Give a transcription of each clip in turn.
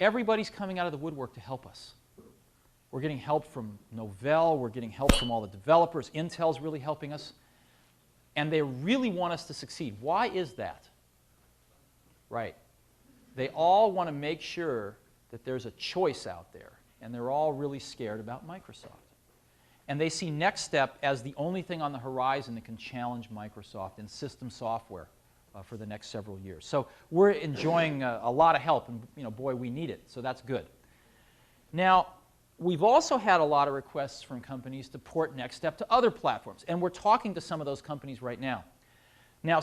everybody's coming out of the woodwork to help us. We're getting help from Novell. We're getting help from all the developers. Intel's really helping us. And they really want us to succeed. Why is that? Right. They all want to make sure that there's a choice out there. And they're all really scared about Microsoft. And they see NextStep as the only thing on the horizon that can challenge Microsoft in system software for the next several years. So we're enjoying a lot of help, and boy, we need it. So that's good. Now, we've also had a lot of requests from companies to port NextStep to other platforms, and we're talking to some of those companies right now. Now,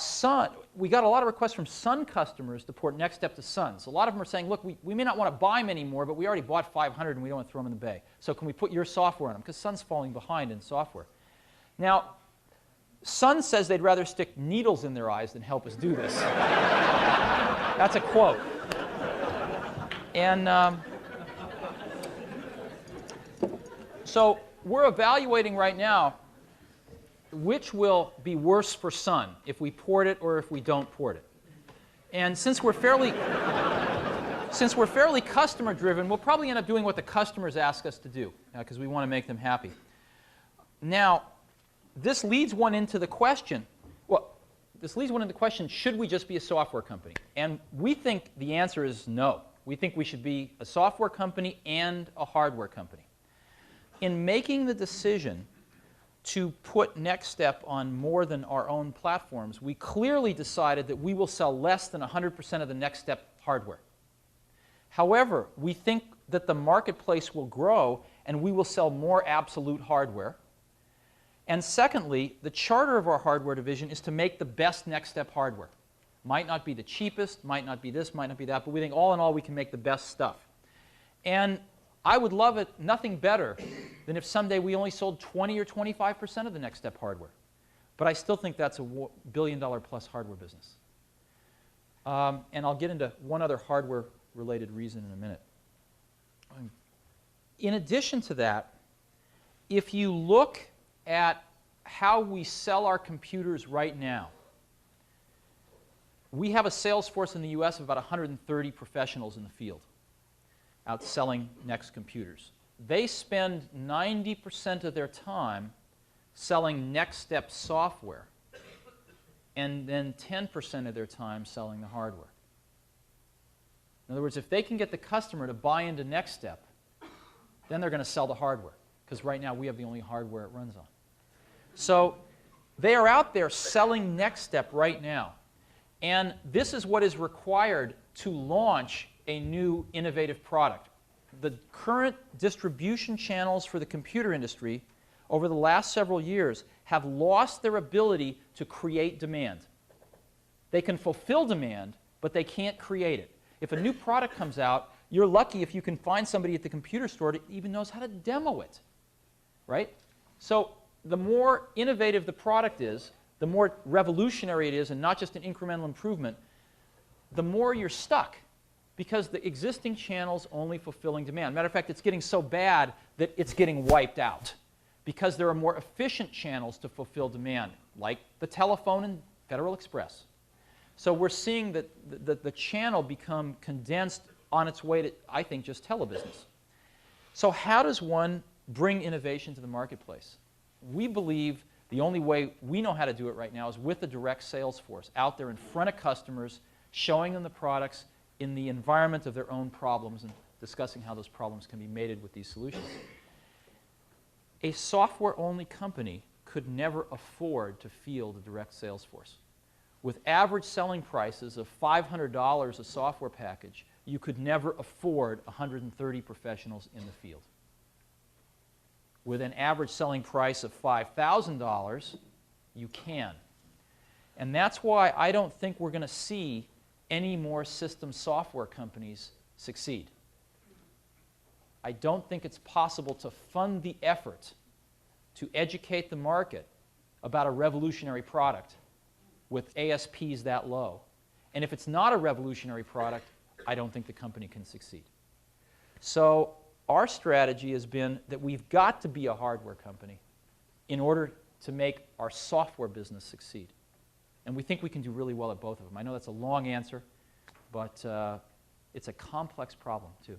we got a lot of requests from Sun customers to port NextStep to Sun. So a lot of them are saying, look, we may not want to buy them anymore, but we already bought 500 and we don't want to throw them in the bay. So can we put your software on them? Because Sun's falling behind in software. Now, Sun says they'd rather stick needles in their eyes than help us do this. That's a quote. And so we're evaluating right now which will be worse for Sun, if we port it or if we don't port it. And since we're fairly customer-driven, we'll probably end up doing what the customers ask us to do, because we want to make them happy. Now, this leads one into the question, should we just be a software company? And we think the answer is no. We think we should be a software company and a hardware company. In making the decision to put NextStep on more than our own platforms, we clearly decided that we will sell less than 100% of the NextStep hardware. However, we think that the marketplace will grow and we will sell more absolute hardware. And secondly, the charter of our hardware division is to make the best NextStep hardware. Might not be the cheapest, might not be this, might not be that, but we think all in all we can make the best stuff. And I would love it nothing better than if someday we only sold 20 or 25% of the NextStep hardware. But I still think that's a billion-dollar-plus hardware business. And I'll get into one other hardware-related reason in a minute. In addition to that, if you look at how we sell our computers right now, we have a sales force in the US of about 130 professionals in the field out selling Next computers. They spend 90% of their time selling NextStep software and then 10% of their time selling the hardware. In other words, if they can get the customer to buy into NextStep, then they're going to sell the hardware, because right now we have the only hardware it runs on. So they are out there selling NextStep right now. And this is what is required to launch a new innovative product. The current distribution channels for the computer industry over the last several years have lost their ability to create demand. They can fulfill demand, but they can't create it. If a new product comes out, you're lucky if you can find somebody at the computer store that even knows how to demo it, right? So the more innovative the product is, the more revolutionary it is and not just an incremental improvement, the more you're stuck, because the existing channel's only fulfilling demand. Matter of fact, it's getting so bad that it's getting wiped out because there are more efficient channels to fulfill demand, like the telephone and Federal Express. So we're seeing that the channel become condensed on its way to, I think, just telebusiness. So how does one bring innovation to the marketplace? We believe the only way we know how to do it right now is with a direct sales force out there in front of customers, showing them the products in the environment of their own problems and discussing how those problems can be mated with these solutions. A software-only company could never afford to field a direct sales force. With average selling prices of $500 a software package, you could never afford 130 professionals in the field. With an average selling price of $5,000, you can. And that's why I don't think we're going to see any more system software companies succeed. I don't think it's possible to fund the effort to educate the market about a revolutionary product with ASPs that low. And if it's not a revolutionary product, I don't think the company can succeed. So our strategy has been that we've got to be a hardware company in order to make our software business succeed. And we think we can do really well at both of them. I know that's a long answer, but It's a complex problem, too.